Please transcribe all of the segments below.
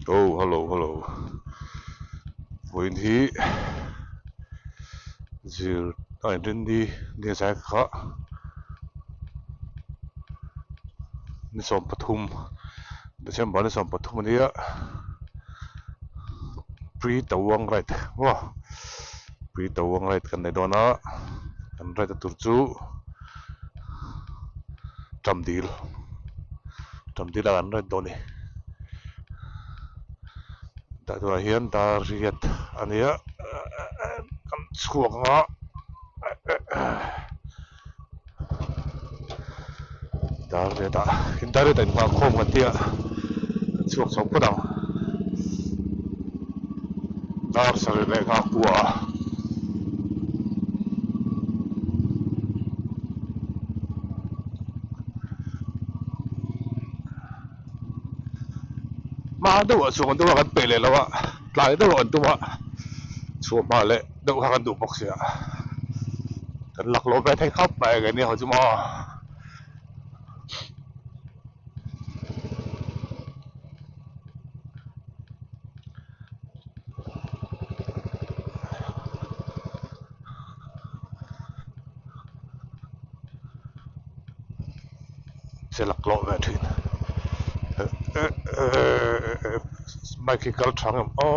Oh, hello, hello. When he zir I didn't di sai kha ni som pathum December ni som pathum ni pre tawang right wa pre tawang right kan nei dona kan right turchu tamdil tamdil kan right doni ta tu hian ta riat ania kan chuak nga dar re da internet in ma khom kan tia chuak chok padang dar sare le nga kwa ma do chuang do kan pele lawa tlai do an tuwa chu ma le do kan du box ya kan lak lo pe thai khap ba ga ni ho chu ma se lak lo ve thin mai ki kal thang o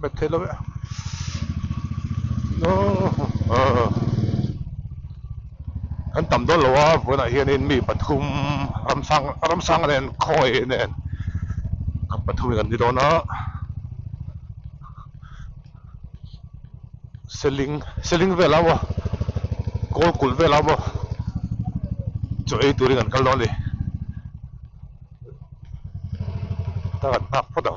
me thelo no kan tam do lo wa puna hian in mi pathum ram sang nen khoi nen kan pathum kan di do na selling ve lawa kol kul ve lawa cho ei turi kan kal do ni ta kan nak photo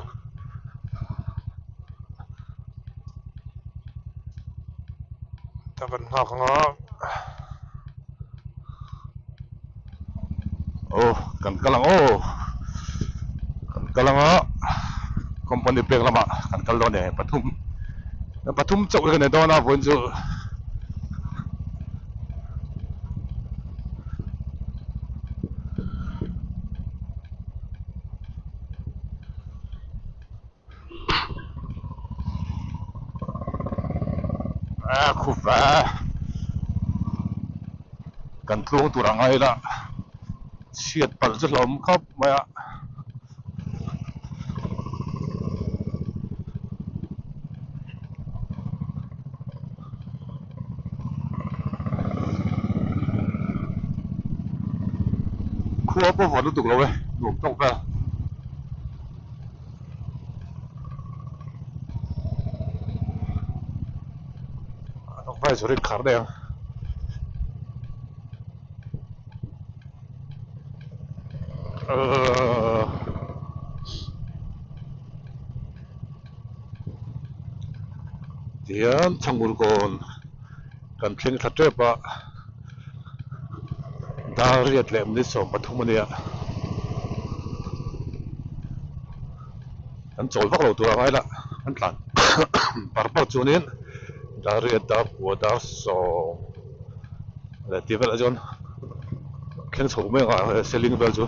ta kan nak nga oh kan kalang oh kan kalang company pek lama kan kal do ne pathum chau kan do na pun chu khu va kan tlung turangai la siat pal chu hlom khop maya khua po vonu tuk lo we nuam tok va tok vai sori khar de tian changul kon kan thleng thatre pa dar riat lem ni som pathum ania kan chol vak lo turangai la an tlan par par chunin dar riat da pu dar so la ti vel ajon khen chho me nga selling vel chu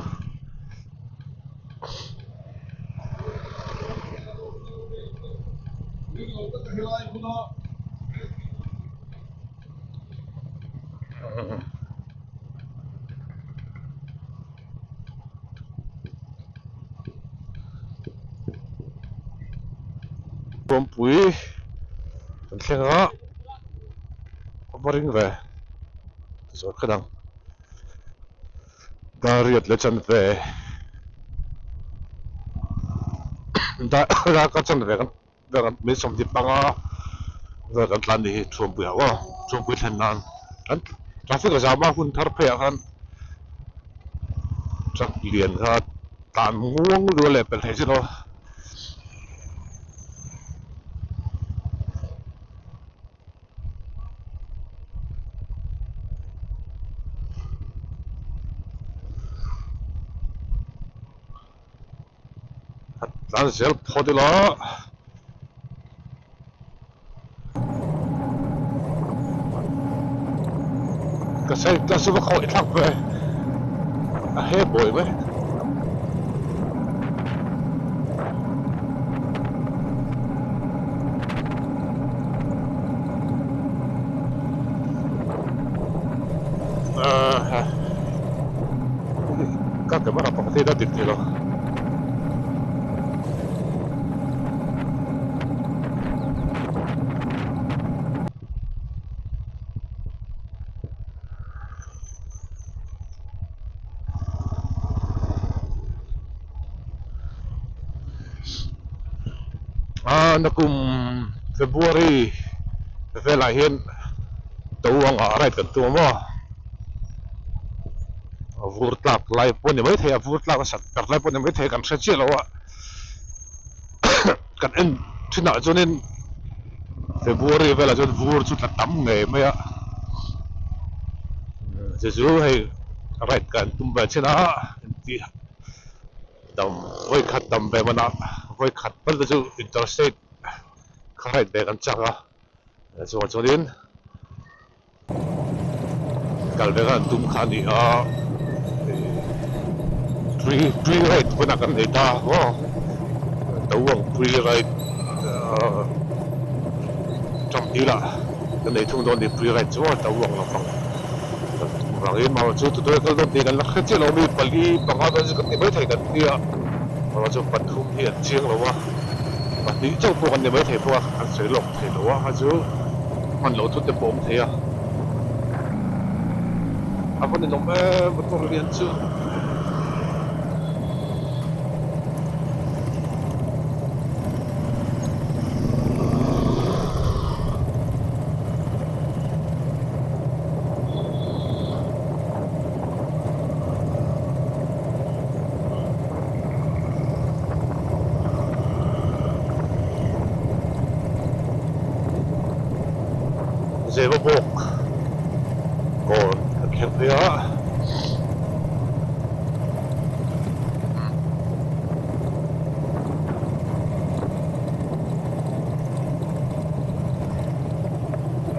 pom pui kan thlenga boring ve so khadang dar riat le chan ve da da ka chan ve kan da kan me som di panga da kan tlan ni thum pui wa thum pui thlen nan kan traffic ka jama hun thar phe kan truck lian kha tan muang ru le pel thei chino tlan zel phodila ka sai ka su ko itlak pe a he boy me ka ka mara pa te da dit lo nakum February vela hian tawang a right kan tu mo vurtlak lai pon mai thei vurtlak sak kar lai pon mai thei kan hre chi lo wa kan en thina chunin February vela chun vur chu tla tam nge mai a jesu hei right kan tum ba china ti dam voi khat dam be mana voi khat pal chu interstate right be kan changa chunin kal be kan tum khani a pre right puna kan eta ho tawang pre right trong tila kan nei thung don di pre right chu tawang la pang rangin ma chu tu kal don ti kan la khe lo mi pali panga da ju kan ni mai thai kan ti a ma chu pathum hi chiang lo wa pati chau pu kan ni mai thai pu an sei lok thai lo wa ha chu man lo thu te bom thei a apa ni nom motor lian chu zero bok ko khen phia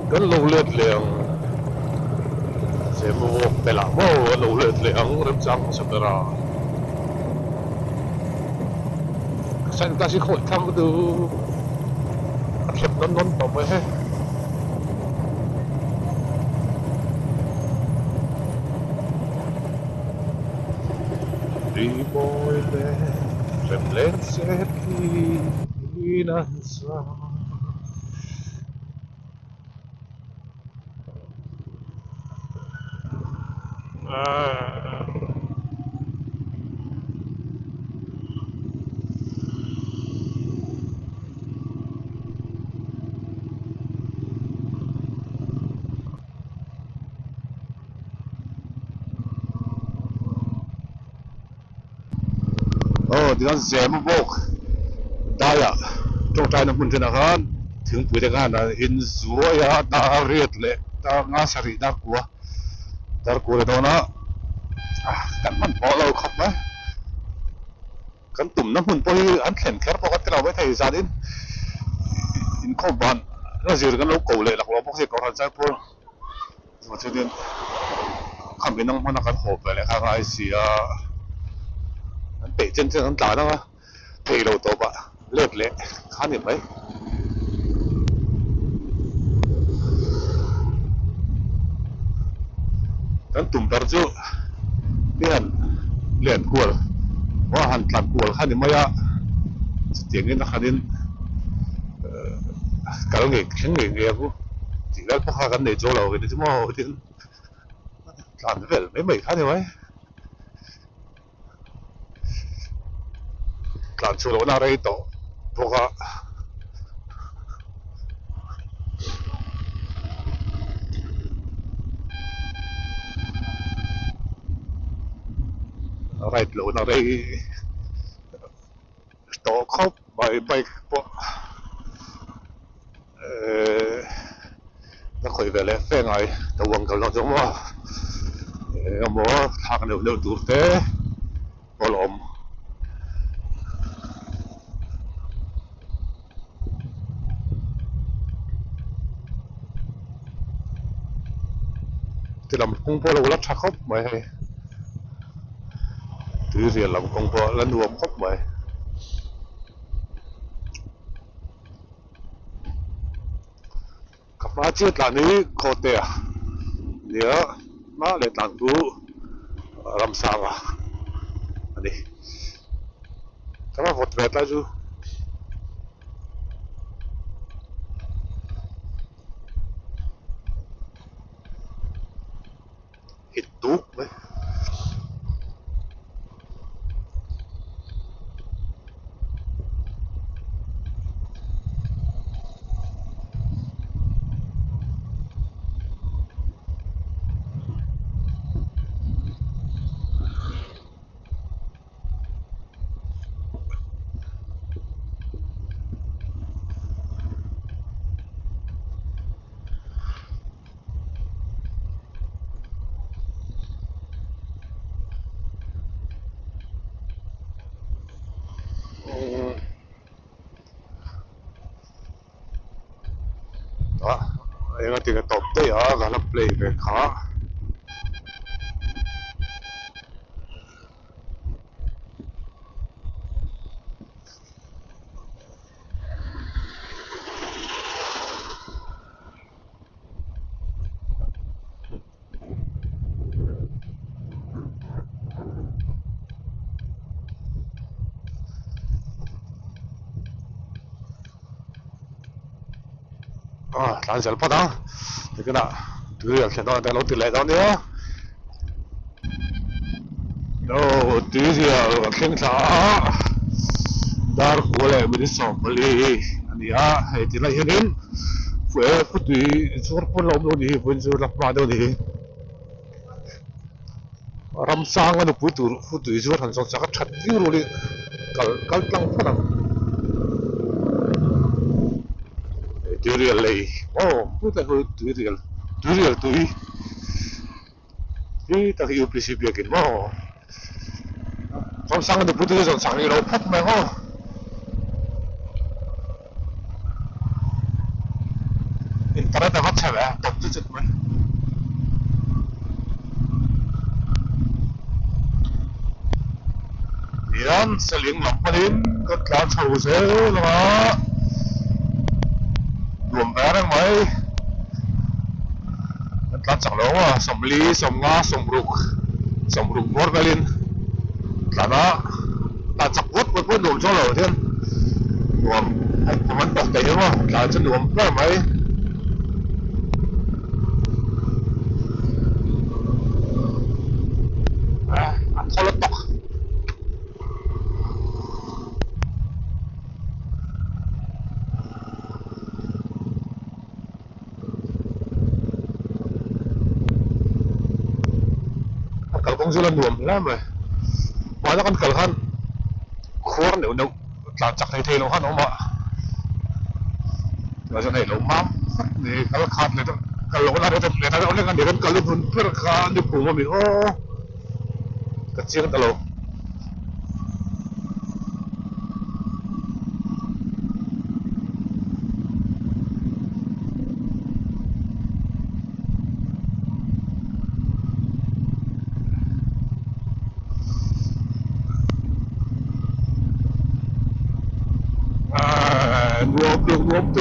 kan lo let leng zero bok pela mo lo let leng rem chang sabera san ka si khoi thang du khep non non pa me he Boy tremlense pinanza thì nó dễ một bộ đây à trong trái nó muốn thế nào hơn thường bữa đó là in rùa ya ta riết lệ ta ngã sari ta của đó nó cắn mình bỏ lâu khóc đấy cắn tụm nó muốn bơi ăn khen khét bao cái nào với thầy gia đình in không bàn nó dễ cái lâu cầu lệ lạc lo bốc gì cầu thành sai thôi mà cho nên không biết nó mà nó cắn hộp về lại khai gì北真正能打到啊，北路多吧，热烈，看你没？咱东边就练过了，我还练过了，看你没呀？电影那看你搞你听你不，自己不下紧你做了，你怎么好点？练得没看你没？练出了那里头，不过。right lo na ray to khop bay bay po nó khởi về lẽ phê ngày tàu quăng cầu lo giống mo thang đều đều tụt té bỏ lom thì làm công po là lắp thắc khóc mày từ riêng làm công po là nuông khóc mày cặp má chết là ní khó tè nhớ má để tặng cú làm sao à đi các bạn vượt về ta chứ hít tú đấy đó anh có tiếng top đấy à cả là play về khó à làm sao bắt đó thì cái nào thứ gì khiến nó đang nói từ lại đó nữa đâu thứ gì khiến sao dar kule mi so pali ania he ti lai henin fue putui sur pon lom lo ni pun sur lak ma do ni ram sang anu putui sur han song sak that ti ro li kal tlang phanang durial lei oh puta ho durial tui ni ta hi principio kin mo ram sang anu putui song sang ni lo phat mai ho internet đã phát sẽ tập chứ chật mấy yan saling lampanin kat lan sau se lama luom barang mai kat lan sang lo wa somli somnga somruk morgalin lana ta chak wot wot luom cho lo thiên luom ai man tok tay ma la chen luom ba mai thôi tóc kalau kong jalan dua malam mana kan kalhan khur nếu nếu là chặt thay nó hắn nó mà là cho này nó mám thì kalau khát này kalau nó ada tempat ada orang kan dia kan kalau pun perkan di rumah mi oh kecil kalau nguap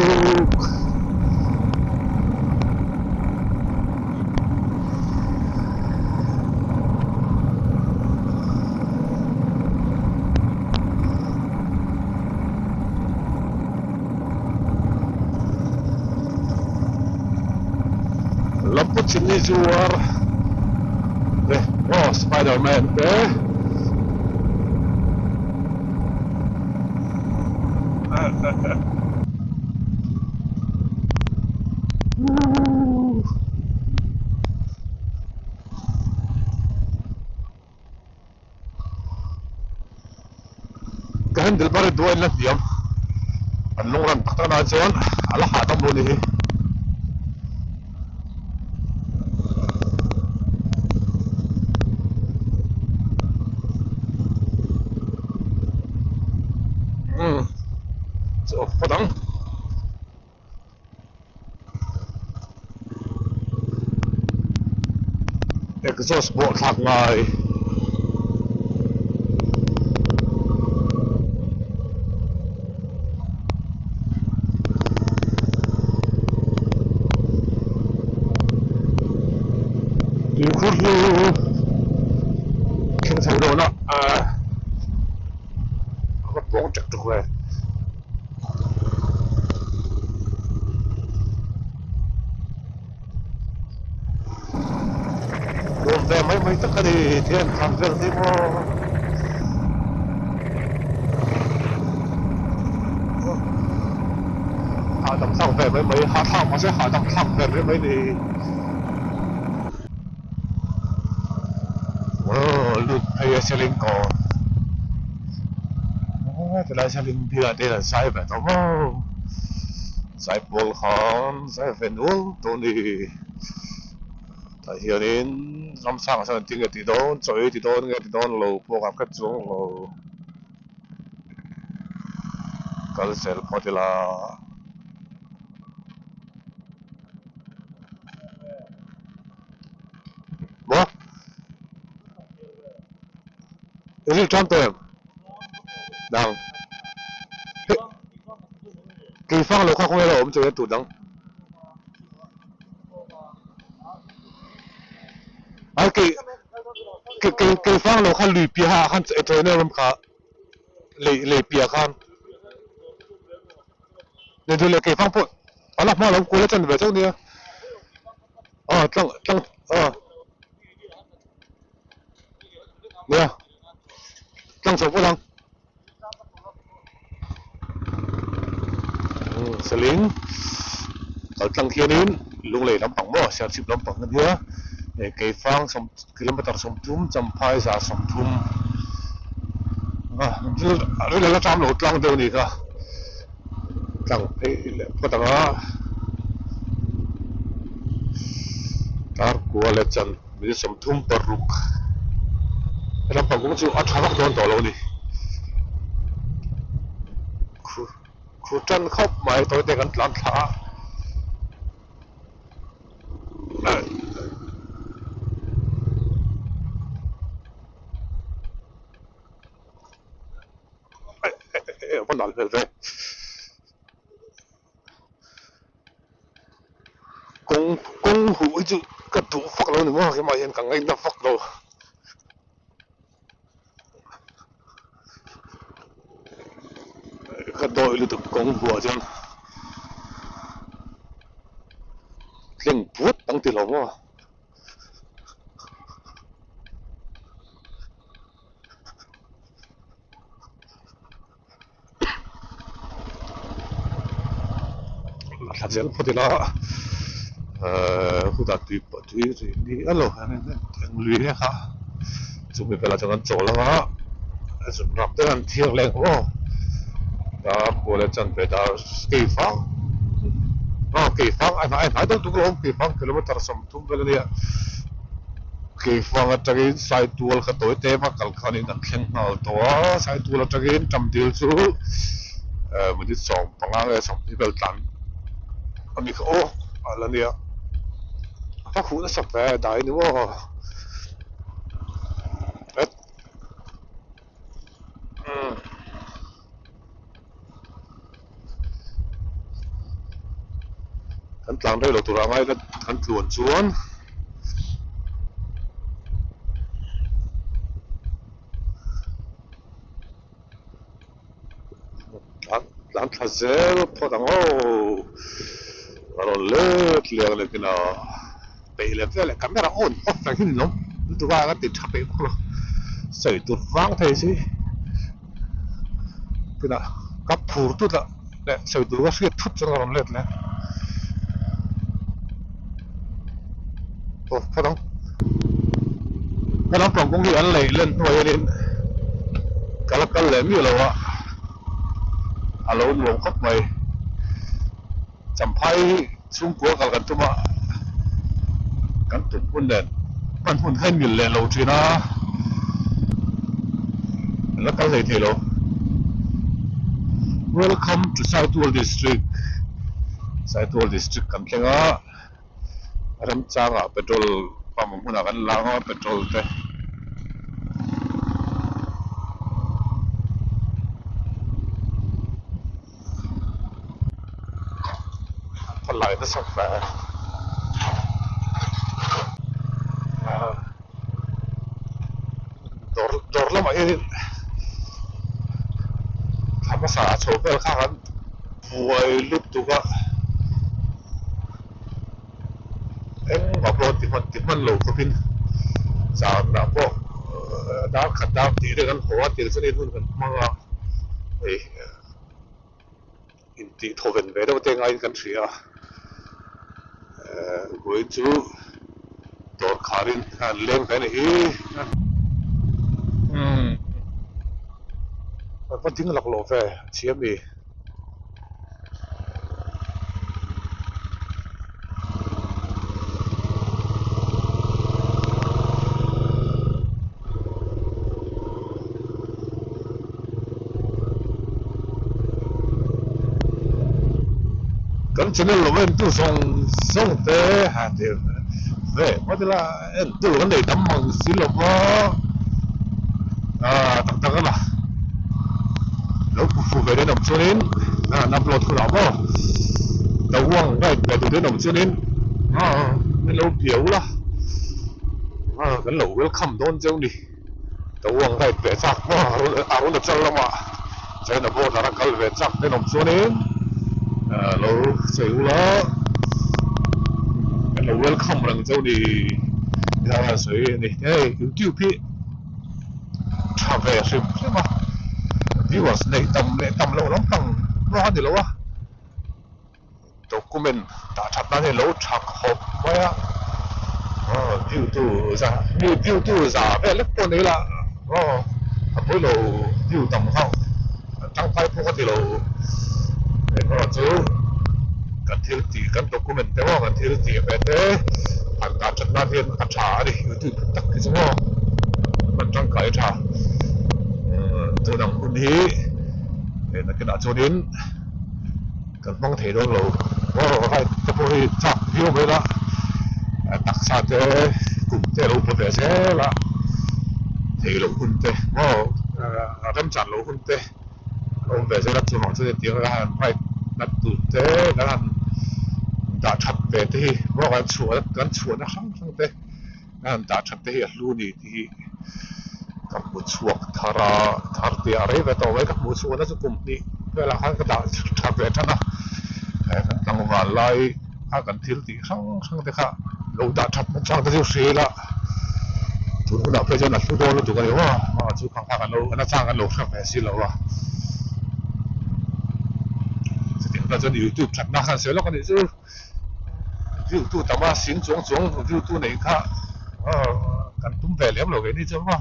laput sini juar oh Spiderman كان البرد وين لك يوم اللغة تقطعنا زين على حاطم لونه فضل exhaust bộ thạc ngài đi khuất lưu kinh thành đồ nó có bóng chặt được rồi gồm về mấy tất cả đi thiên tham viên thì hạ tầm thẳng về mấy hạ thẳng mà sẽ hạ tầm thẳng về mấy đi lụt hay xe linh còn thì lại xe linh thì là đây là sai về đó sai bol khon sai về nuông tôi đi tại hiện đến năm sang sang tiếng thì đó chơi thì đó nghe thì đó lâu phố gặp các chỗ lâu cái xe có thể là bố cái trong tiền đang kỳ phong lâu không nghe là ốm chơi tụt đắng à kỳ phong lâu không lùi bia ha không chơi nữa làm cả lì bia không nên tôi lấy kỳ phong phụ ở lập mà lâu cuối chân về trong đi trong nè trong số phụ lăng xử lý ở trong kia đến lúc này làm bằng mỏ sẽ chịu làm bằng cái nữa để cái phang xong km xong thum chăm phai ra xong thum đây là trăm lỗ lăng đâu này cả chẳng thấy có tao tar của lệ chân bây xong thum peruk làm bằng cũng chịu ăn thằng con tàu lâu này khu chân khóc mày tôi để gần lăn thả con nói về công hữu chứ cái tủ phật lâu nữa cái mà hiện càng anh đã phật lâu cái đội lưu tục công hữu chứ liền buốt tăng tiền lắm mà là dân có thể là khu đặt tùy đi alo anh lùi nhé hả chúng mình phải là cho nó chỗ lắm á chúng nằm tới ăn thiêng lên không đã bộ lên chân về đã kỳ phăng kỳ phăng anh nói đúng không kỳ phăng km xong thum về đây kỳ phăng ở trong cái sai tuol cái tối tế mà cần khăn nên khen nào đó sai tuol ở trong cái trăm điều số mình đi xong bằng ngang xong đi về tận anh đi ô là nè phát hữu nó sập về đại nữa hắn làm đây là tụi nó ngay hắn luồn xuống hắn thật dễ phô thằng ô rồi lết liền lên cái nào bị lên cái lại camera on off là cái gì nó tụi ba cái tiền chập bị không sợi tụt vang thế chứ cái nào cặp phù tụt là để sợi tụt cái sợi tụt cho nó lết lên ô phô thằng cái nó còn cũng bị anh lấy lên thôi lên cái lem như là alo luồng khóc mày chăm phai xuống của cái tụi mà cái tụi quân đềnมันหุ่นให้มิลเลยเราจีน่าแล้วก็เลยทีเรา Welcome to Southwell District Southwell District กันเองอ่ะรำจ้างอ่ะ petrol ปั๊มมุ่งหน้ากันล้างเอาเปโตรเตะพลายนั่นสักแฝงดอร์ละมาเองทำภาษาโชว์เปล่าข้างกันบวยลุดตัวก็เอ็งบอกโปรติมันโลก็พินสาวดาวพวกดาวขัดดาวตีด้วยกันหัวตีสนิทหุ่นกันมั่งอ่ะไอ้อินตีโทเวนเวดเอาเต็งไงกันเสียบวยจูตัวขารินเลี้ยงไปนี่มันทิ้งหลักโลเฟ่เชียมีกันชนะโลเวนตู้ส่งเตะหาเดียวเว้ยว่าแต่ละตู้กันเลยทำมังสิลบว่าต่างๆกันละแล้วผู้ไปได้นำชนินนับรถคุณเอาบ่ตะว่างได้ไปดูได้นำชนินไม่รู้เกี่ยวละกันเราเวลคัมโดนเจ้านี่ตะว่างได้ไปจักว่าอารมณ์จะละมาใช้นับรถอะไรกันไปจักได้นำชนินเราใช้ละกันเราเวลคัมรังเจ้านี่ยังไงสวยนี่เฮ้ยยูทูบพี่ทำไปใช่ไหมที่ว่าในตำเราต้องตั้งรอเดี๋ยววะด็อกเมนต์แต่ชัดนั้นให้เราชักหอบไว้อะวิวตู้จะวิวตู้จะเป็นเล็กตัวนี้ละถ้าพวกเราวิวต่ำเขาตั้งไปพวกที่เราก็จะกันที่ตีกันด็อกเมนต์แต่ว่ากันที่ตีแบบเด้ผ่านการชัดนั้นเห็นอัจฉริยะวิวตู้ตักที่สมองมันตั้งไกลชาตัวนังคนนี้นักกีฬาโจนินกันต้องเทโดนเราว่าใครจะพูดจับยิ้วไปละตักซาเตกลุ่มเตเราพูดเสียละเทเราคุณเตว่าเริ่มจัดเราคุณเตเราแบบเสียรับส่วนของเสียเดียวกันไปนัดตุเตกันด่าชัดเตที่ว่ากันชวนนะครั้งเตกันด่าชัดเตรู้นี่ที่กับมุชวกทาราทาร์ติอารีเวตัวไว้กับมุชวกนั่นสุกุมนี่เวลาเขาก็ด่าชัดเตนะกันตั้งวันไล่กันทิลตีครั้งเดียวค่ะเราด่าชัดมันช่างจะเสียละทุนคนด่าเพื่อจะนัดทุกโดนแล้วถูกกันเลยว่าทุกครั้งกันเราอันนั้นสร้างกันเราทำแบบนี้แล้วว่าจะถึงเราจะยูทูบชัดหน้ากันเสียแล้วกันนี่จะยูทูบแต่ว่าสินจงยูทูบไหนค่ะกันตุ้มแบบเลี้ยงเราแบบนี้จะว่า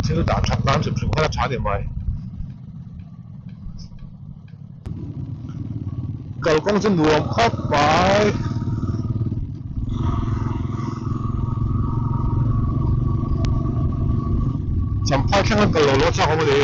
其实打长单是不是快要差点买？狗公真罗เข้าไปสัมภาษณ์แค่นั้นก็โลรถช่างเขาไม่ดี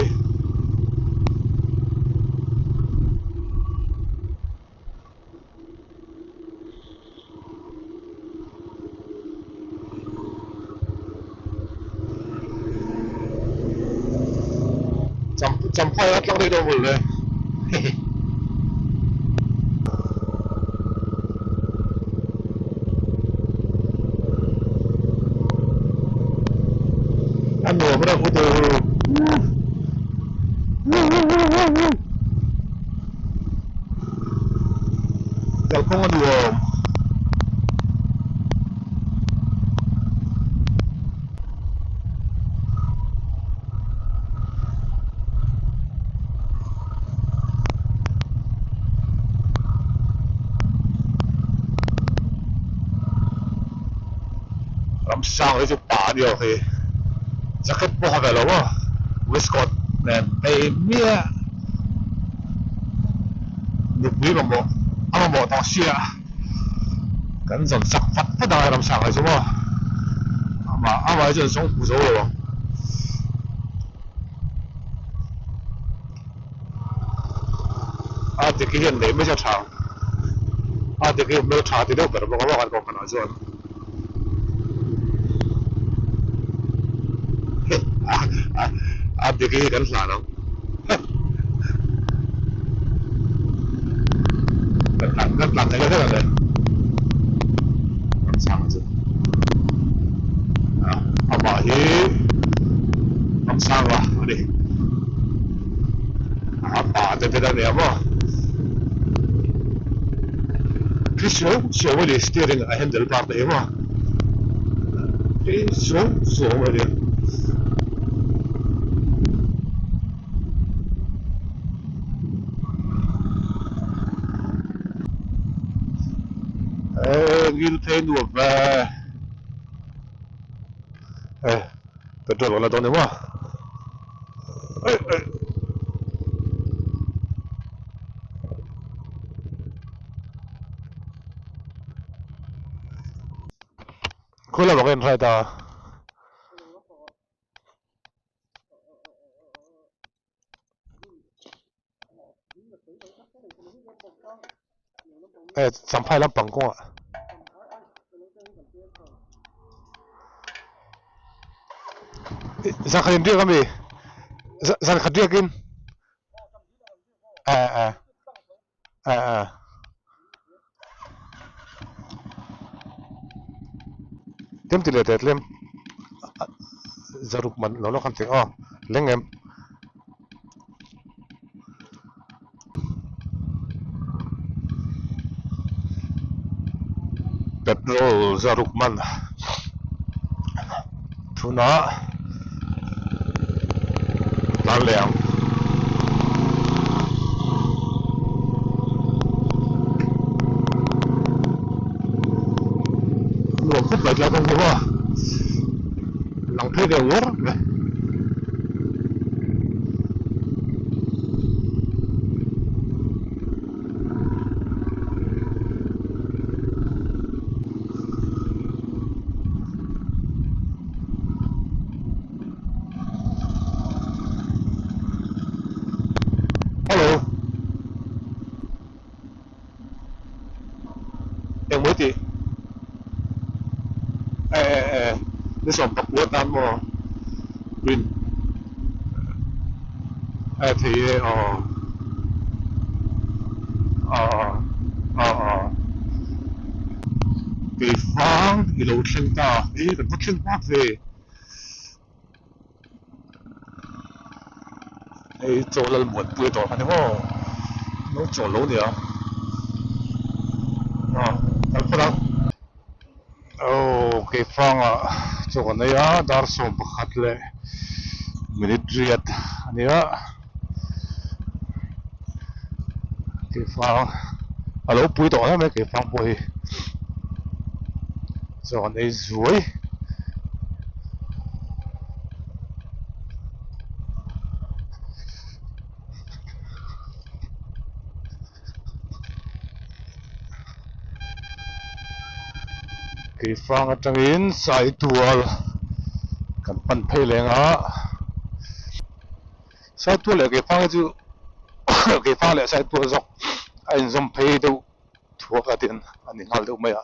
จำพ่อรัดต้องได้โดนหมดเลยอันหนูไม่ได้พูดดูเดี๋ยวคงมาดูลำช่างเลยจะป่าเดียวเหรอจะเก็บพวกเขาไปแล้ววะวิสกอตเนี่ยไปเมียหนุกวิ่งมาหมดเอามาหมดต่อเชียกันจนสักพัดไม่ได้ลำช่างเลยใช่ไหมเอามาจนส่งผู้โซ่เลยวะ thì cái hiện đấy mới cho thằng thì cái mới thằng thì đâu phải là bao nhiêu con nào rồi thì cái hiện là nó làm thế cái này làm sao chứ bảo hi làm sao à đi thì cái này mà cái số cái đi steering handle part đấy mà cái số cái đi gil thấy đùa về petrol là đâu nữa mà cô là một cái này taสัมภาระปังกุ้งอ่ะสังขยาเดียวกันไหมสังขยาเดียวกินเต็มที่เลยแต่เต็มจะรุกมันเราคำเสียงเล่งเอ็มpetrolจะรุกมันทุน่าล้านเหลียงหลวงคุบไปแล้วก็ว่าหลังเพลเดียววอร์ฮัลโหลยังไม่ตีนี่ส่งประกวดตามมอวินที่地方一路聽到，咁不聽話嘅，你做了門背度，係喎，都做老啲咁不能，地方做個你daar zo'n begat le, military你地方，老背度咩地方背？做你水，地方正因晒多了，咁奔批靚晒多了地方就地方咧晒多咗，人仲批到拖個電，你睇到咩啊？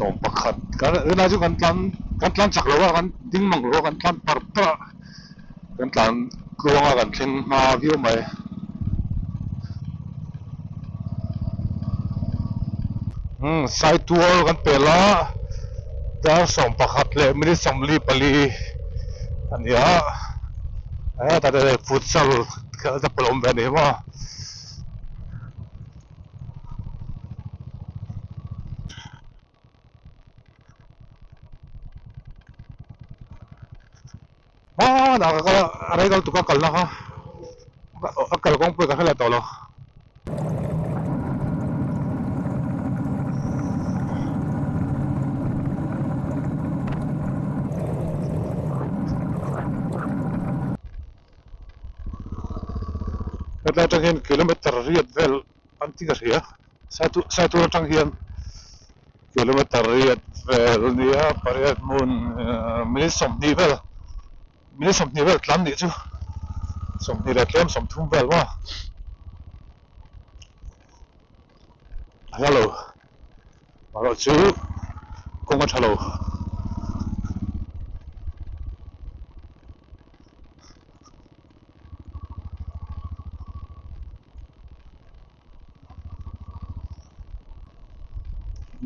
ส่งประคัดกันน่าจะกันจักรวากันดิ้งมังโลกันปาร์ปะกันกลัวกันเช่นมาวิวไหมใส่ตัวกันเปล่าแต่ส่งประคัดเลยไม่ได้สำลีปลีอันนี้แต่ได้ฟุตซอลก็จะปลอมแบบนี้ว่าnakaka-aray kang tukakal na ka akal kong pwede kakala tolo da tang hian kilometer riat vel an ti ka hria sai tu tang hian kilometer riat vel nia pariat mun minit som ni vel tlam ni chu som ni la tlem som thum vel ma hello malo chu kong thalo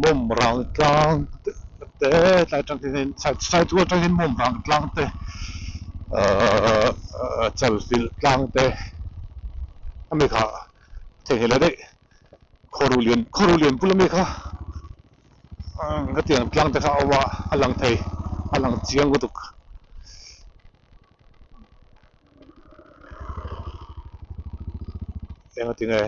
mum rang tlang te lai tang hian sai tu tang hian mum rang tlang te chal fil tlang te ami kha the hele dei khorulian pulami kha nga tiang tlang te kha awa alang thei alang chiang gutuk enga tinge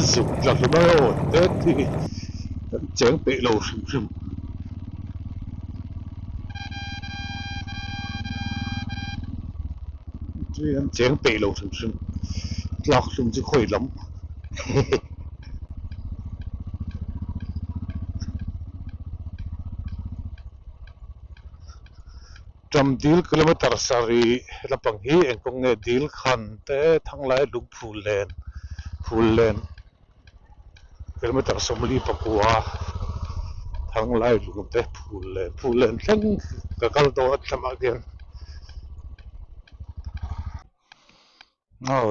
dụng lạc lắm đâu Tết thì chén bể lầu sừng sừng chén bể lầu sừng sừng lạc sừng chứ khỏe lắm trăm deal kilometer sari lapang hi engkong nge deal khan te thang lai lung phul len kilometer somli pakua thang lai lung te phul len thleng ka kal to atlama gen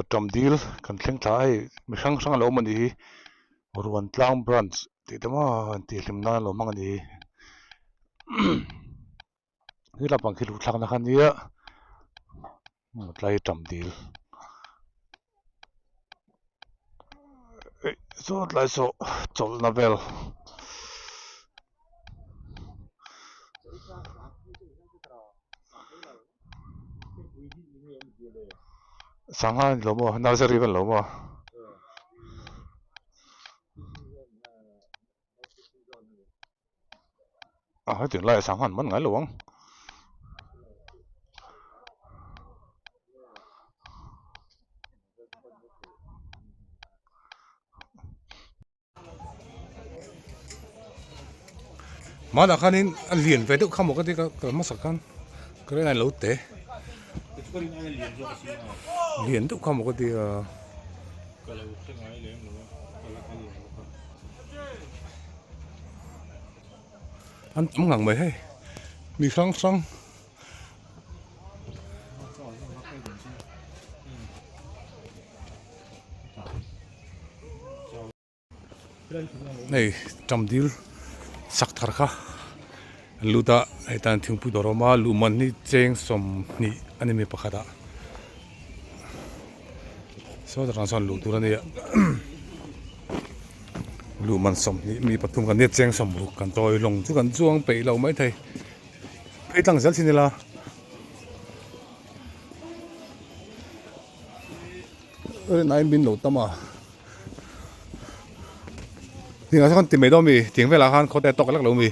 trăm deal kan thleng thai mi sang lo mani hi ruan tlang branch ti tama ti hlimna lo mang ni hi lapang khi lu thlang na khan nia tlai trăm deal so tlai so chol na vel sangha lo mo nursery ban lo mo tiếng lại sáng hẳn mất ngái luôn mà đã khăn in liền về đâu không một cái cái mất sẵn cái này lâu tế liền đâu không một cái anh tắm ngẳng mấy hay mì sang này trăm deal sắc thar kha luda etan thingpu doroma luman ni cheng som ni anime pakhada so da ransan lu turani luman som ni mi pathum kan net cheng som bu kan toy long chu kan chuang pe lo mai thei pe tlang zal sinila nai bin lo tama tiếng nói con tìm mấy đâu mì tiếng về là han có thể tóc lắc lấu mì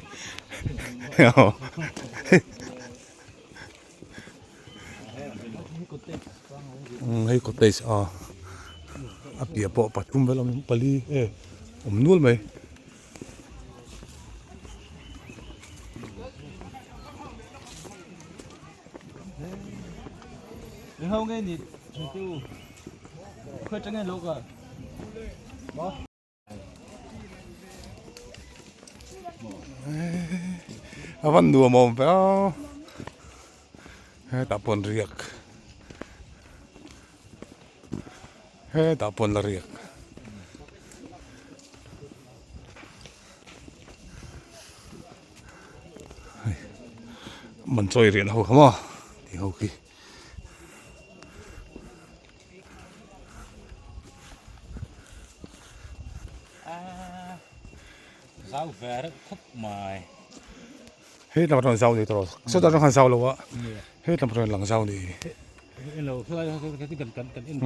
hay có thể áp địa bộ bắt chung với lòng bali nuôi mày không nghe gì tiêu khơi trắng nghe lộc à avan dua mom peo tapon riak tapon la riak mình chơi riêng hậu không à thì hậu kỳ rau về rất khúc mài hết làm tròn rau thì rồi số ta trong hàng rau luôn á hết làm tròn lằng rau thì in lo cái cần in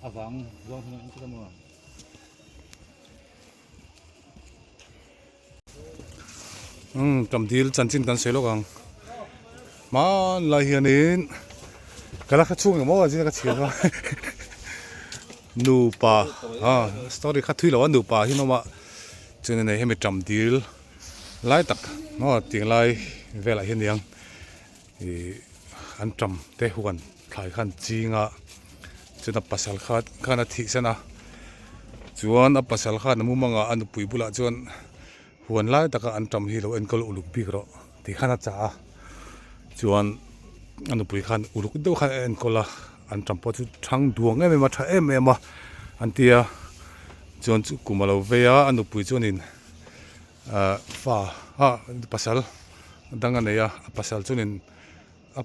à vàng vàng thì cái mà trầm deal chân chín cần xe lo gang mà lại hiện in cái là cái chuông mà cái gì cái chuyện đó nụ pa story khá thui là nụ pa hi nó mà cho nên này hay trầm deal lại tắc nó tiếng lại về lại hiện yang thì anh trầm thế huân khai khăn chi ngã cho nó pasal khát khăn thị sen à chuan a pasal khát nó mua manga anh bùi bula chuan huân lại tắc anh trầm hi lo en kol uluk bi ro thì khăn cha chuan anh bùi khăn uluk đâu khăn en kola anh trầm po chu thang duang em mà tha em mà anh tia chuan chu kumalo ve a anh bùi chuan in fa pasal dangan này à pasal chuan in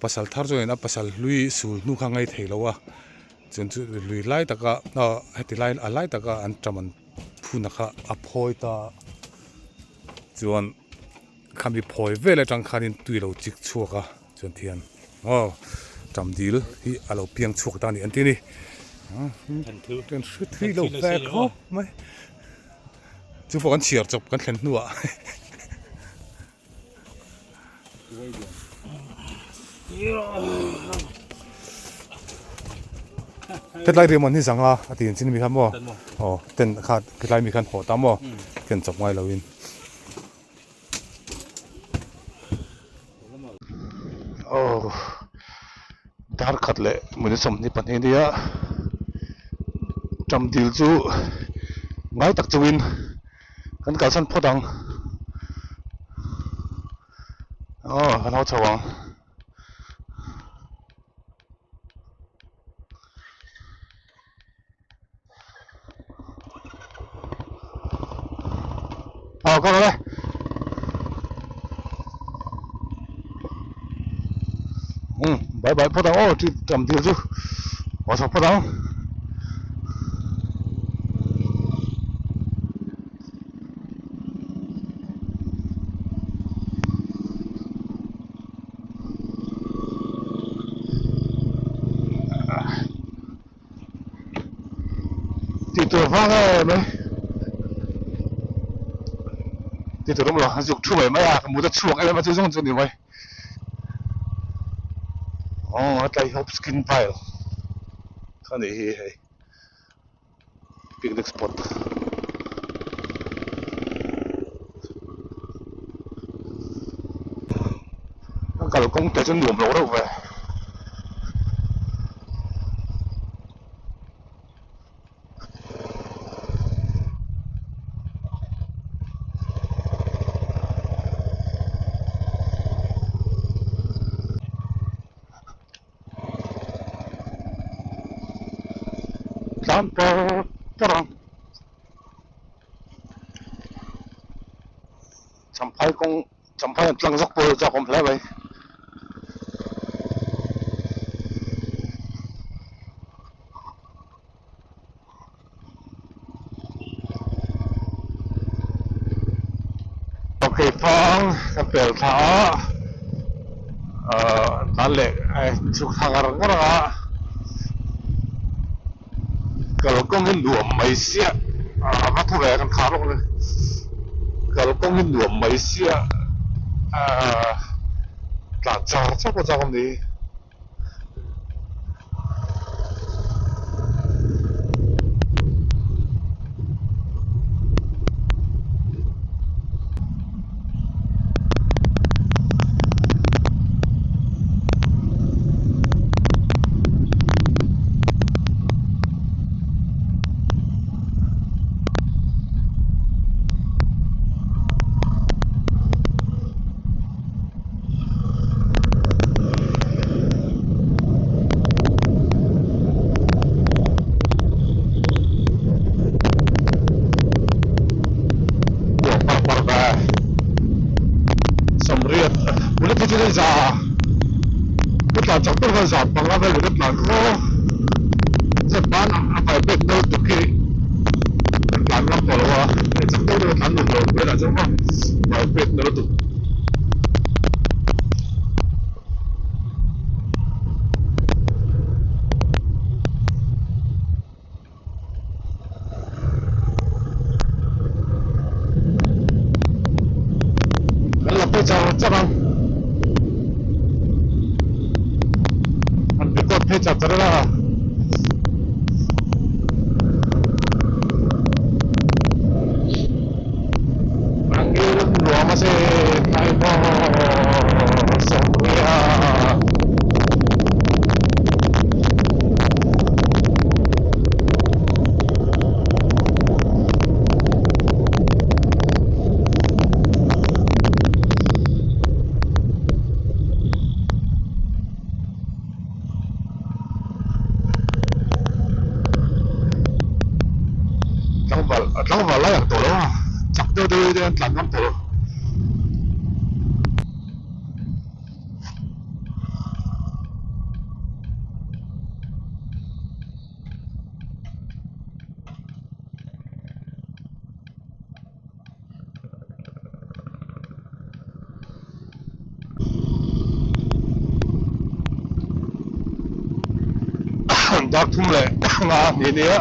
pasal thar chuan in pasal lui sul nu kha ngai theilo a chuan chu lui lai taka heti lai a lai taka an traman phuna kha a phoi ta chuan khami phoi vele tang khanin tuilo chik chuaka chuan thian tram dil hi alo piang chuak ta ni an ti ni ten thri lo ve kho mai chu fo kan chiar chop kan thlen nuwa cái lai riêng mình thì rằng là tiền xin mi khăn mò tiền khát cái lai mi khăn hộ tám mò tiền chọc ngoài lâu in dar khát lệ mình sống như bạn đi á trầm điều chú ngay tắc chú in cái cả sân phốt đằng hắn hao chào con đây bye bye phốt đằng thì trầm điều chú vào sau phốt đằng thì tôi vang rồi mấy thì tôi đúng rồi dục chu mấy mấy muốn ta chuộc em mà tôi dùng cho nhiều mấy cái hộp skin pile cái này hay picnic spot cả là công ty cho nhuộm lỗ đâu về Perang sampai tlang zok po cho komple vậy ok phong kapel tha tale chuk hangar ngora kalau công nhân đùa mấy xe bắt thu về con khá luôn này kalau công nhân đùa mấy xe là chắc có không đi ra bất là trong tôi giọt bằng la về rất là khó rất bán phải biết đâu từ khi làm lắm rồi là trong tôi được thắng được rồi bây giờ trong không phải biết đâu từ 저랑 한 몇번 패자 들어라 Ang luwa kasi tayo mo sa kuya Tlang vào lại tổ đó chặt đưa đưa đưa làm năm tổ Dark thum lệ nga nè nè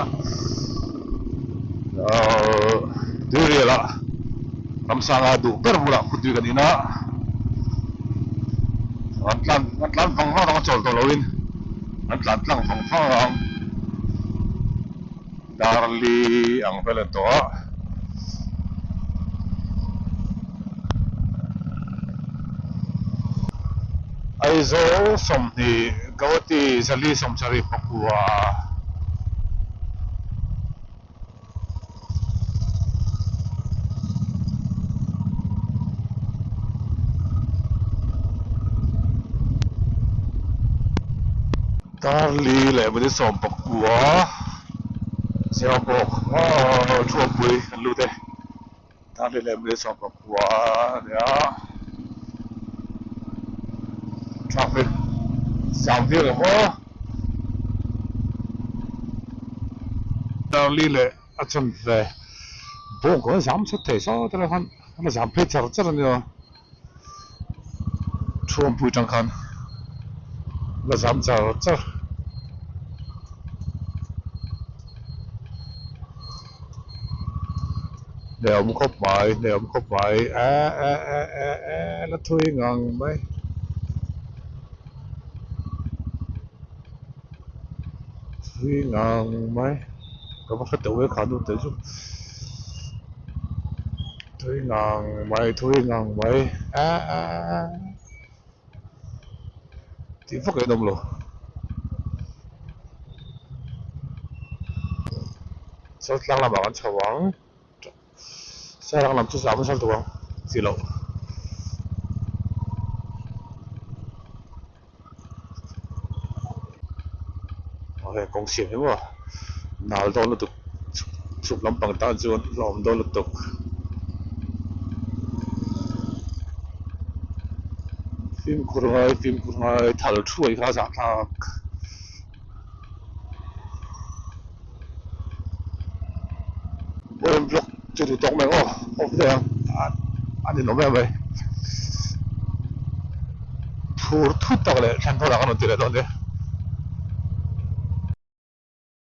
đưa là làm sao nga đủ rất là phụ đưa cái gì nữa ngắt lan phong phong nó chọn tổ lối ngắt lan phong phong darli ang pelen to ai zo som ni gawati sali som sari pakua darli le budi som pakua siapa pok chua pui lu te darli le budi som pakua ya traffic giảm việc rồi hả? Darli le chân về bộ có giảm xuất thể sao thế này nó giảm phê chặt rất là nhiều chuông bụi trăng khăn là giảm chặt rất nếu không phải nó thuê ngang mấy thuê ngang mấy có một cái tàu với khả năng tới chút thuê ngang mấy thì phát cái đồng lộ sao đang làm bảo ăn chảo vắng sao đang làm chút giảm sao tuồng xì lộ công xiên đúng không nào đó là tục chụp lắm bằng tay chuột làm đó là tục phim kurang thal chui khá giả thạc em vlog cho tụi tông mày không thấy không anh đi nói mày vậy thua tao lại thằng tao đã có nói chuyện rồi đấy